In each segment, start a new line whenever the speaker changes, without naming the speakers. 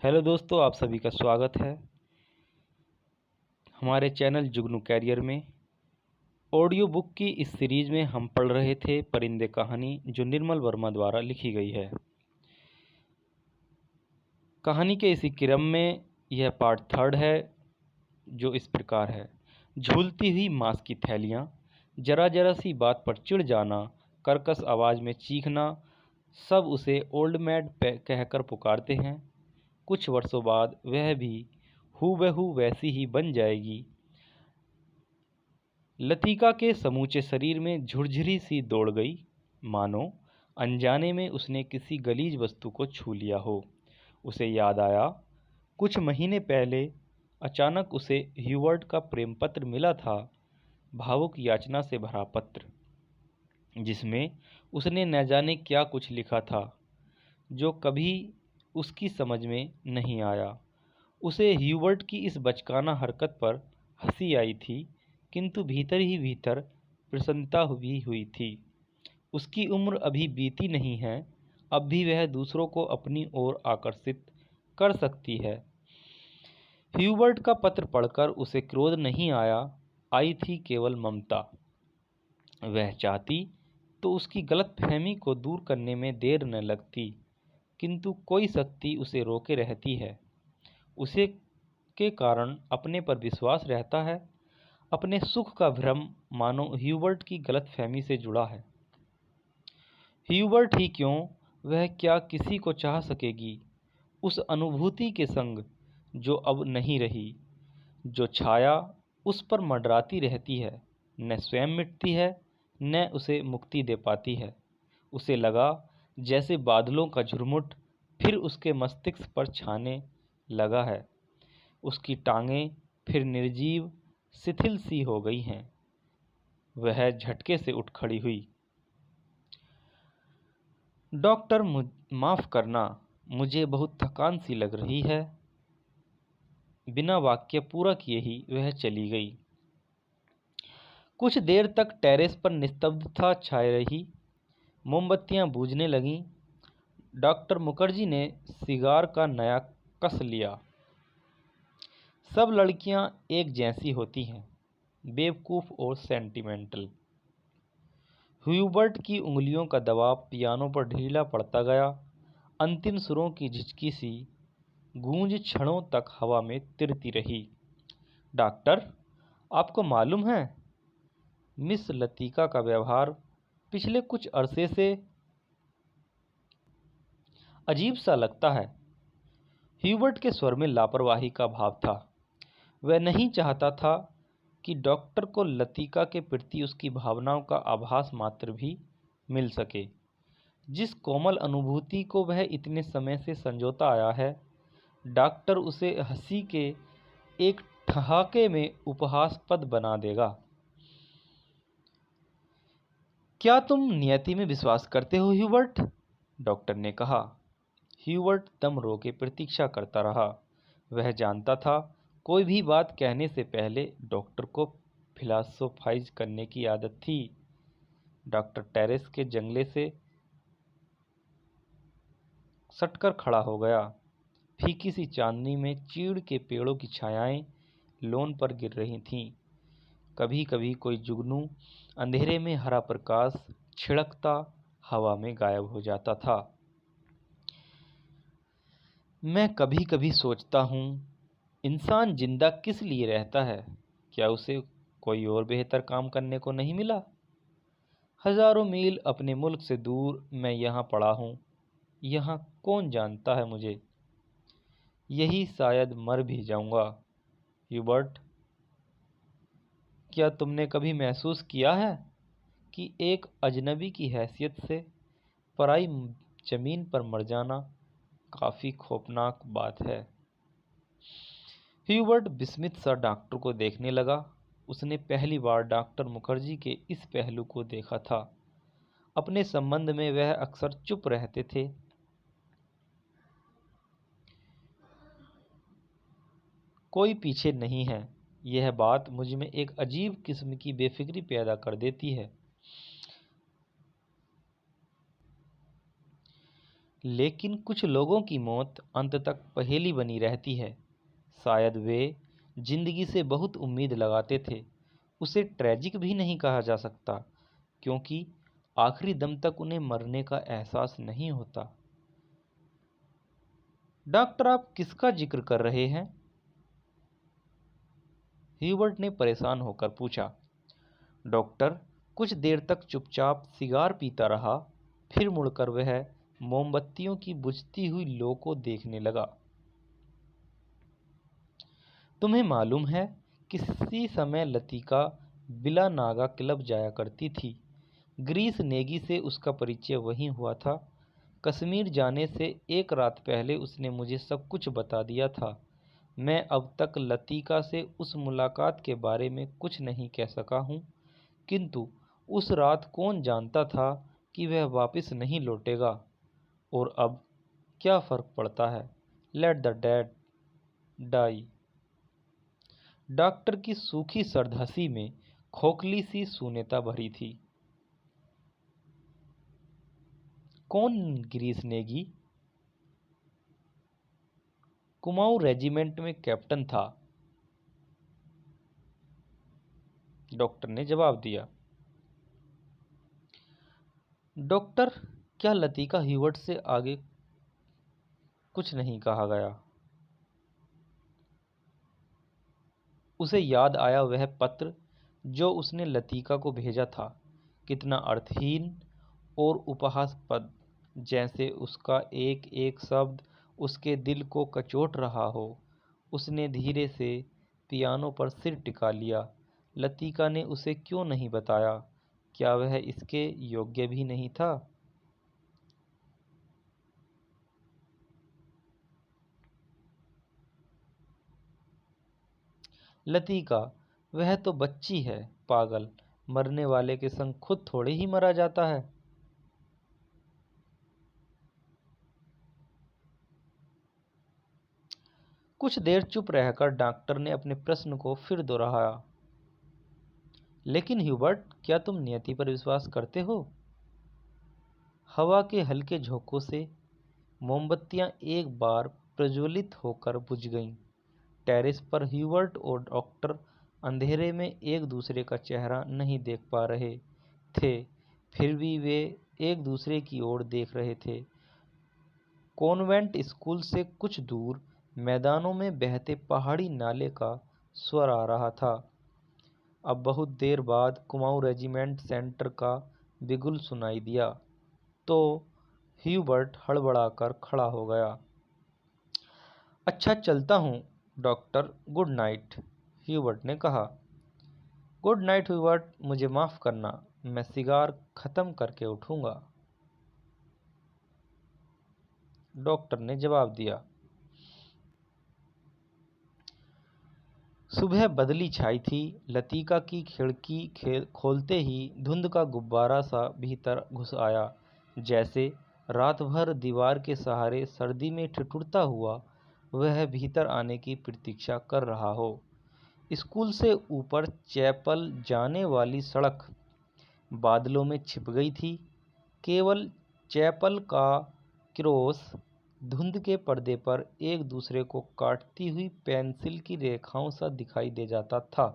Hello दोस्तों, आप सभी का स्वागत है हमारे चैनल जुगनू कैरियर में। ऑडियो बुक की इस सीरीज़ में हम पढ़ रहे थे परिंदे कहानी, जो निर्मल वर्मा द्वारा लिखी गई है। कहानी के इसी क्रम में यह पार्ट 3 है, जो इस प्रकार है। झूलती हुई मांस की थैलियाँ, जरा जरा सी बात पर चिढ़ जाना, कर्कश आवाज़ में चीखना, सब उसे ओल्ड मैड कहकर पुकारते हैं। कुछ वर्षों बाद वह भी हूबहू वैसी ही बन जाएगी। लतिका के समूचे शरीर में झुरझुरी सी दौड़ गई, मानो अनजाने में उसने किसी गलीज वस्तु को छू लिया हो। उसे याद आया, कुछ महीने पहले अचानक उसे ह्यूवर्ट का प्रेम पत्र मिला था। भावुक याचना से भरा पत्र, जिसमें उसने न जाने क्या कुछ लिखा था, जो कभी उसकी समझ में नहीं आया। उसे ह्यूवर्ट की इस बचकाना हरकत पर हंसी आई थी, किंतु भीतर ही भीतर प्रसन्नता भी हुई थी। उसकी उम्र अभी बीती नहीं है, अब भी वह दूसरों को अपनी ओर आकर्षित कर सकती है। ह्यूवर्ट का पत्र पढ़कर उसे क्रोध नहीं आया, आई थी केवल ममता। वह चाहती तो उसकी गलतफहमी को दूर करने में देर न लगती, किंतु कोई शक्ति उसे रोके रहती है। उसे के कारण अपने पर विश्वास रहता है। अपने सुख का भ्रम मानो ह्यूवर्ट की गलतफहमी से जुड़ा है। ह्यूवर्ट ही क्यों, वह क्या किसी को चाह सकेगी उस अनुभूति के संग जो अब नहीं रही, जो छाया उस पर मंडराती रहती है, न स्वयं मिटती है, न उसे मुक्ति दे पाती है। उसे लगा जैसे बादलों का झुरमुट फिर उसके मस्तिष्क पर छाने लगा है। उसकी टांगें फिर निर्जीव शिथिल सी हो गई हैं। वह झटके से उठ खड़ी हुई। डॉक्टर, माफ़ करना, मुझे बहुत थकान सी लग रही है। बिना वाक्य पूरा किए ही वह चली गई। कुछ देर तक टेरेस पर निस्तब्धता छाई रही। मोमबत्तियां बुझने लगीं। डॉक्टर मुखर्जी ने सिगार का नया कस लिया। सब लड़कियां एक जैसी होती हैं, बेवकूफ़ और सेंटिमेंटल। ह्यूबर्ट की उंगलियों का दबाव पियानो पर ढीला पड़ता गया। अंतिम सुरों की झिझकी सी गूंज क्षणों तक हवा में तिरती रही। डॉक्टर, आपको मालूम है, मिस लतिका का व्यवहार पिछले कुछ अरसे से अजीब सा लगता है। ह्यूबर्ट के स्वर में लापरवाही का भाव था। वह नहीं चाहता था कि डॉक्टर को लतिका के प्रति उसकी भावनाओं का आभास मात्र भी मिल सके। जिस कोमल अनुभूति को वह इतने समय से संजोता आया है, डॉक्टर उसे हंसी के एक ठहाके में उपहासास्पद बना देगा। क्या तुम नियति में विश्वास करते हो ह्यूबर्ट? डॉक्टर ने कहा। ह्यूबर्ट दम रोके प्रतीक्षा करता रहा। वह जानता था, कोई भी बात कहने से पहले डॉक्टर को फिलासोफाइज करने की आदत थी। डॉक्टर टेरेस के जंगले से सटकर खड़ा हो गया। फीकी सी चांदनी में चीड़ के पेड़ों की छायाएं लॉन पर गिर रही थीं। कभी कभी कोई जुगनू अंधेरे में हरा प्रकाश छिड़कता हवा में गायब हो जाता था। मैं कभी कभी सोचता हूँ, इंसान जिंदा किस लिए रहता है? क्या उसे कोई और बेहतर काम करने को नहीं मिला? हजारों मील अपने मुल्क से दूर मैं यहाँ पड़ा हूँ। यहाँ कौन जानता है मुझे? यही शायद मर भी जाऊंगा। ह्यूबर्ट, क्या तुमने कभी महसूस किया है कि एक अजनबी की हैसियत से पराई जमीन पर मर जाना काफ़ी खौफनाक बात है? ह्यूबर्ट विस्मित सा डॉक्टर को देखने लगा। उसने पहली बार डॉक्टर मुखर्जी के इस पहलू को देखा था। अपने संबंध में वह अक्सर चुप रहते थे। कोई पीछे नहीं है, यह बात मुझ में एक अजीब किस्म की बेफिक्री पैदा कर देती है। लेकिन कुछ लोगों की मौत अंत तक पहेली बनी रहती है। शायद वे जिंदगी से बहुत उम्मीद लगाते थे। उसे ट्रेजिक भी नहीं कहा जा सकता, क्योंकि आखिरी दम तक उन्हें मरने का एहसास नहीं होता। डॉक्टर, आप किसका जिक्र कर रहे हैं? ह्यूबर्ट ने परेशान होकर पूछा। डॉक्टर कुछ देर तक चुपचाप सिगार पीता रहा, फिर मुड़कर वह मोमबत्तियों की बुझती हुई लौ को देखने लगा। तुम्हें मालूम है, किसी समय लतिका बिला नागा क्लब जाया करती थी। ग्रीस नेगी से उसका परिचय वहीं हुआ था। कश्मीर जाने से एक रात पहले उसने मुझे सब कुछ बता दिया था। मैं अब तक लतिका से उस मुलाकात के बारे में कुछ नहीं कह सका हूँ, किंतु उस रात कौन जानता था कि वह वापस नहीं लौटेगा। और अब क्या फर्क पड़ता है? Let the dead die. Doctor की सूखी सर्द हंसी में खोखली सी शून्यता भरी थी। कौन ग्रीस नेगी? कुमाऊं रेजिमेंट में कैप्टन था, डॉक्टर ने जवाब दिया। डॉक्टर, क्या लतिका ह्यूबर्ट से आगे कुछ नहीं कहा गया? उसे याद आया वह पत्र जो उसने लतिका को भेजा था। कितना अर्थहीन और उपहासपद, जैसे उसका एक एक शब्द उसके दिल को कचोट रहा हो। उसने धीरे से पियानो पर सिर टिका लिया। लतिका ने उसे क्यों नहीं बताया? क्या वह इसके योग्य भी नहीं था? लतिका, वह तो बच्ची है, पागल। मरने वाले के संग खुद थोड़े ही मरा जाता है। कुछ देर चुप रहकर डॉक्टर ने अपने प्रश्न को फिर दोहराया। लेकिन ह्यूबर्ट, क्या तुम नियति पर विश्वास करते हो? हवा के हल्के झोंकों से मोमबत्तियां एक बार प्रज्वलित होकर बुझ गईं। टेरेस पर ह्यूबर्ट और डॉक्टर अंधेरे में एक दूसरे का चेहरा नहीं देख पा रहे थे, फिर भी वे एक दूसरे की ओर देख रहे थे। कॉन्वेंट स्कूल से कुछ दूर मैदानों में बहते पहाड़ी नाले का स्वर आ रहा था। अब बहुत देर बाद कुमाऊं रेजिमेंट सेंटर का बिगुल सुनाई दिया तो ह्यूबर्ट हड़बड़ाकर खड़ा हो गया। अच्छा, चलता हूँ डॉक्टर, गुड नाइट, ह्यूबर्ट ने कहा। गुड नाइट ह्यूबर्ट, मुझे माफ़ करना, मैं सिगार ख़त्म करके उठूँगा, डॉक्टर ने जवाब दिया। सुबह बदली छाई थी। लतिका की खिड़की खोलते ही धुंध का गुब्बारा सा भीतर घुस आया, जैसे रात भर दीवार के सहारे सर्दी में ठिठुरता हुआ वह भीतर आने की प्रतीक्षा कर रहा हो। स्कूल से ऊपर चैपल जाने वाली सड़क बादलों में छिप गई थी। केवल चैपल का क्रॉस धुंध के पर्दे पर एक दूसरे को काटती हुई पेंसिल की रेखाओं सा दिखाई दे जाता था।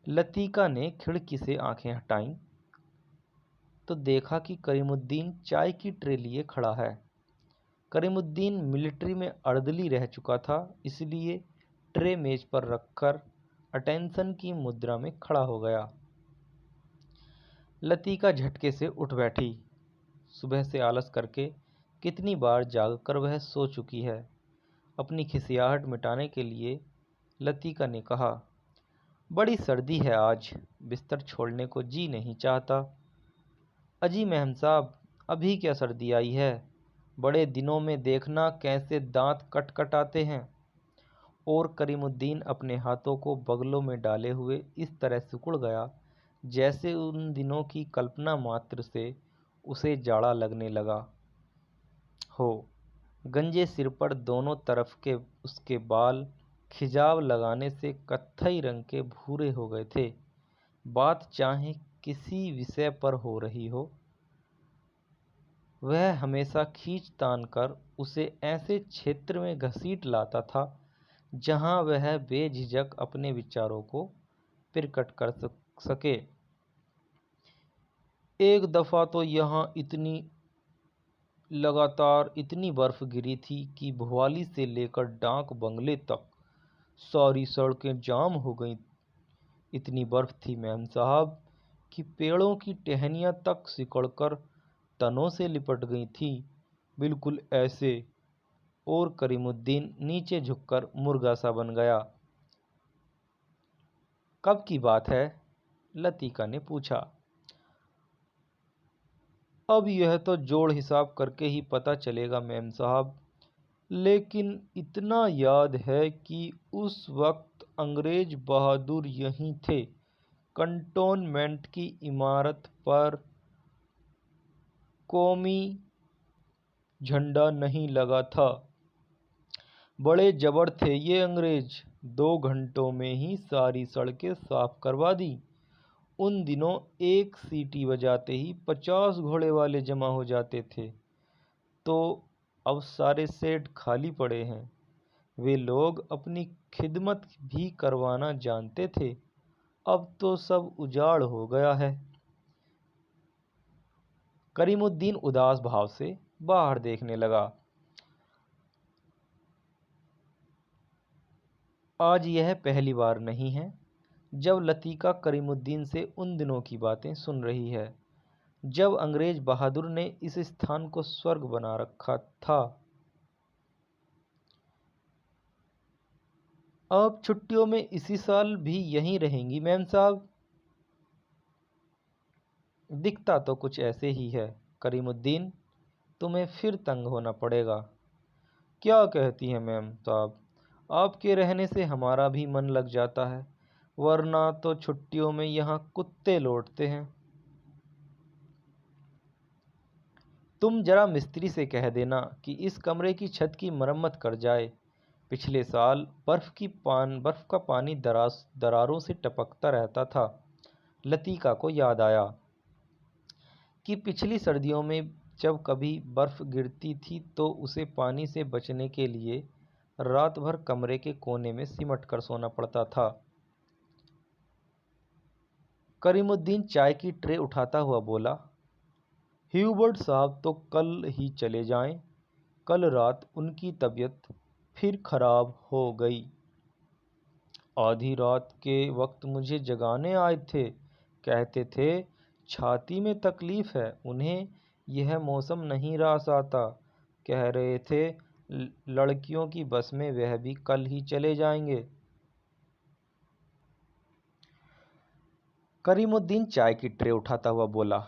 लतिका ने खिड़की से आंखें हटाईं तो देखा कि करीमुद्दीन चाय की ट्रे लिए खड़ा है। करीमुद्दीन मिलिट्री में अर्दली रह चुका था, इसलिए ट्रे मेज पर रखकर अटेंशन की मुद्रा में खड़ा हो गया। लतिका झटके से उठ बैठी। सुबह से आलस करके कितनी बार जागकर वह सो चुकी है। अपनी खिसियाहट मिटाने के लिए लतिका ने कहा, बड़ी सर्दी है आज, बिस्तर छोड़ने को जी नहीं चाहता। अजी मेहम साहब, अभी क्या सर्दी आई है, बड़े दिनों में देखना कैसे दांत कटकटाते हैं। और करीमुद्दीन अपने हाथों को बगलों में डाले हुए इस तरह सिकुड़ गया जैसे उन दिनों की कल्पना मात्र से उसे जाड़ा लगने लगा हो। गंजे सिर पर दोनों तरफ के उसके बाल खिजाव लगाने से कत्थई रंग के भूरे हो गए थे। बात चाहे किसी विषय पर हो रही हो, वह हमेशा खींच तान कर उसे ऐसे क्षेत्र में घसीट लाता था जहां वह बेझिझक अपने विचारों को प्रकट कर सके। एक दफ़ा तो यहाँ इतनी लगातार इतनी बर्फ़ गिरी थी कि भोपाली से लेकर डाक बंगले तक सारी सड़कें जाम हो गईं। इतनी बर्फ़ थी मेम साहब कि पेड़ों की टहनियाँ तक सिकुड़कर तनों से लिपट गई थीं, बिल्कुल ऐसे। और करीमुद्दीन नीचे झुककर मुर्गा सा बन गया। कब की बात है? लतीका ने पूछा। अब यह तो जोड़ हिसाब करके ही पता चलेगा मेम साहब, लेकिन इतना याद है कि उस वक्त अंग्रेज बहादुर यहीं थे। कंटोनमेंट की इमारत पर कौमी झंडा नहीं लगा था। बड़े जबर थे ये अंग्रेज, 2 घंटों में ही सारी सड़कें साफ करवा दी। उन दिनों एक सीटी बजाते ही 50 घोड़े वाले जमा हो जाते थे। तो अब सारे सेट खाली पड़े हैं। वे लोग अपनी खिदमत भी करवाना जानते थे। अब तो सब उजाड़ हो गया है। करीमुद्दीन उदास भाव से बाहर देखने लगा। आज यह पहली बार नहीं है जब लतीका करीमुद्दीन से उन दिनों की बातें सुन रही है, जब अंग्रेज बहादुर ने इस स्थान को स्वर्ग बना रखा था। आप छुट्टियों में इसी साल भी यहीं रहेंगी मेम साहब? दिखता तो कुछ ऐसे ही है करीमुद्दीन, तुम्हें फिर तंग होना पड़ेगा। क्या कहती हैं मैम साहब, आपके रहने से हमारा भी मन लग जाता है, वरना तो छुट्टियों में यहाँ कुत्ते लौटते हैं। तुम जरा मिस्त्री से कह देना कि इस कमरे की छत की मरम्मत कर जाए। पिछले साल बर्फ़ का पानी दरारों से टपकता रहता था। लतीका को याद आया कि पिछली सर्दियों में जब कभी बर्फ़ गिरती थी तो उसे पानी से बचने के लिए रात भर कमरे के कोने में सिमट कर सोना पड़ता था। करीमुद्दीन चाय की ट्रे उठाता हुआ बोला, ह्यूबर्ट साहब तो कल ही चले जाएं। कल रात उनकी तबीयत फिर खराब हो गई। आधी रात के वक्त मुझे जगाने आए थे। कहते थे छाती में तकलीफ है, उन्हें यह मौसम नहीं रास आता। कह रहे थे लड़कियों की बस में वह भी कल ही चले जाएंगे। करीमुद्दीन चाय की ट्रे उठाता हुआ बोला,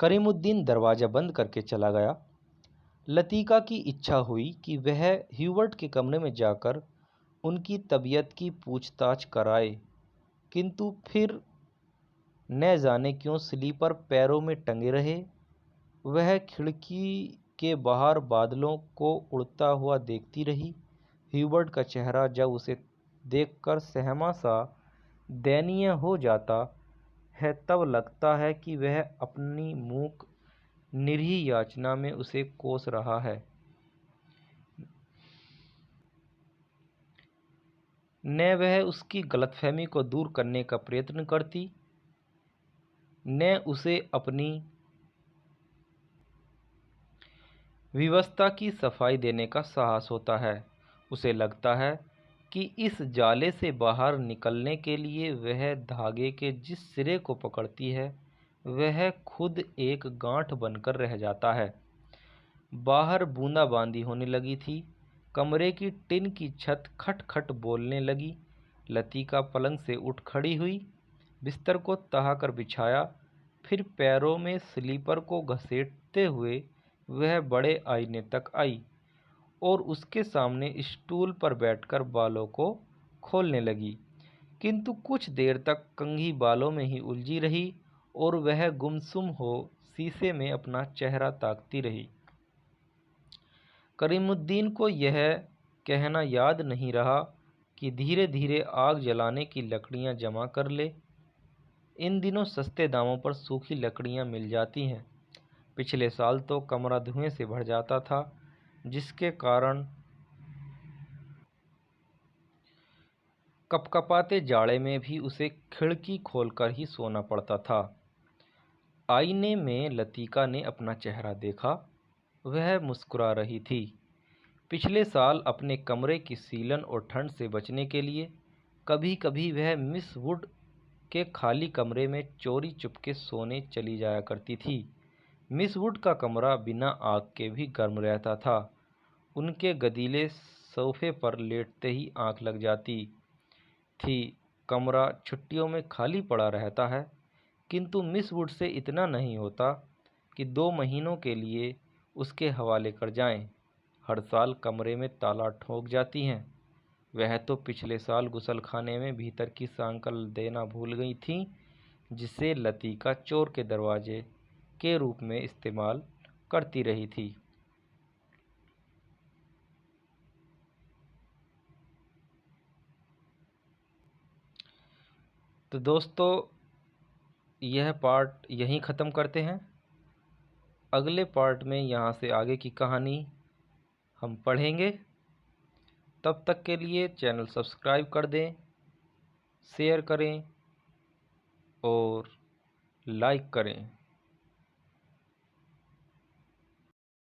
करीमुद्दीन दरवाज़ा बंद करके चला गया। लतीका की इच्छा हुई कि वह ह्यूबर्ट के कमरे में जाकर उनकी तबीयत की पूछताछ कराए, किंतु फिर न जाने क्यों स्लीपर पैरों में टंगे रहे। वह खिड़की के बाहर बादलों को उड़ता हुआ देखती रही। ह्यूबर्ट का चेहरा जब उसे देखकर सहमा सा दयनीय हो जाता है, तब लगता है कि वह अपनी मूक निरीह याचना में उसे कोस रहा है। न वह उसकी गलतफहमी को दूर करने का प्रयत्न करती, न उसे अपनी व्यवस्था की सफाई देने का साहस होता है। उसे लगता है कि इस जाले से बाहर निकलने के लिए वह धागे के जिस सिरे को पकड़ती है वह खुद एक गांठ बनकर रह जाता है। बाहर बूंदाबांदी होने लगी थी। कमरे की टिन की छत खट खट बोलने लगी। लतीका पलंग से उठ खड़ी हुई, बिस्तर को तहाकर बिछाया, फिर पैरों में स्लीपर को घसीटते हुए वह बड़े आईने तक आई और उसके सामने स्टूल पर बैठकर बालों को खोलने लगी, किंतु कुछ देर तक कंघी बालों में ही उलझी रही और वह गुमसुम हो शीशे में अपना चेहरा ताकती रही। करीमुद्दीन को यह कहना याद नहीं रहा कि धीरे धीरे आग जलाने की लकड़ियां जमा कर ले। इन दिनों सस्ते दामों पर सूखी लकड़ियां मिल जाती हैं। पिछले साल तो कमरा धुएं से भर जाता था, जिसके कारण कपकपाते जाड़े में भी उसे खिड़की खोलकर ही सोना पड़ता था। आईने में लतिका ने अपना चेहरा देखा। वह मुस्कुरा रही थी। पिछले साल अपने कमरे की सीलन और ठंड से बचने के लिए कभी कभी वह मिस वुड के खाली कमरे में चोरी चुपके सोने चली जाया करती थी। मिस वुड का कमरा बिना आग के भी गर्म रहता था। उनके गदीले सोफे पर लेटते ही आंख लग जाती थी। कमरा छुट्टियों में खाली पड़ा रहता है, किंतु मिस वुड से इतना नहीं होता कि 2 महीनों के लिए उसके हवाले कर जाएं। हर साल कमरे में ताला ठोक जाती हैं। वह तो पिछले साल गुसलखाने में भीतर की सांकल देना भूल गई थीं, जिसे लतिका चोर के दरवाजे के रूप में इस्तेमाल करती रही थी। तो दोस्तों, यह पार्ट यहीं ख़त्म करते हैं। अगले पार्ट में यहाँ से आगे की कहानी हम पढ़ेंगे। तब तक के लिए चैनल सब्सक्राइब कर दें, शेयर करें और लाइक करें।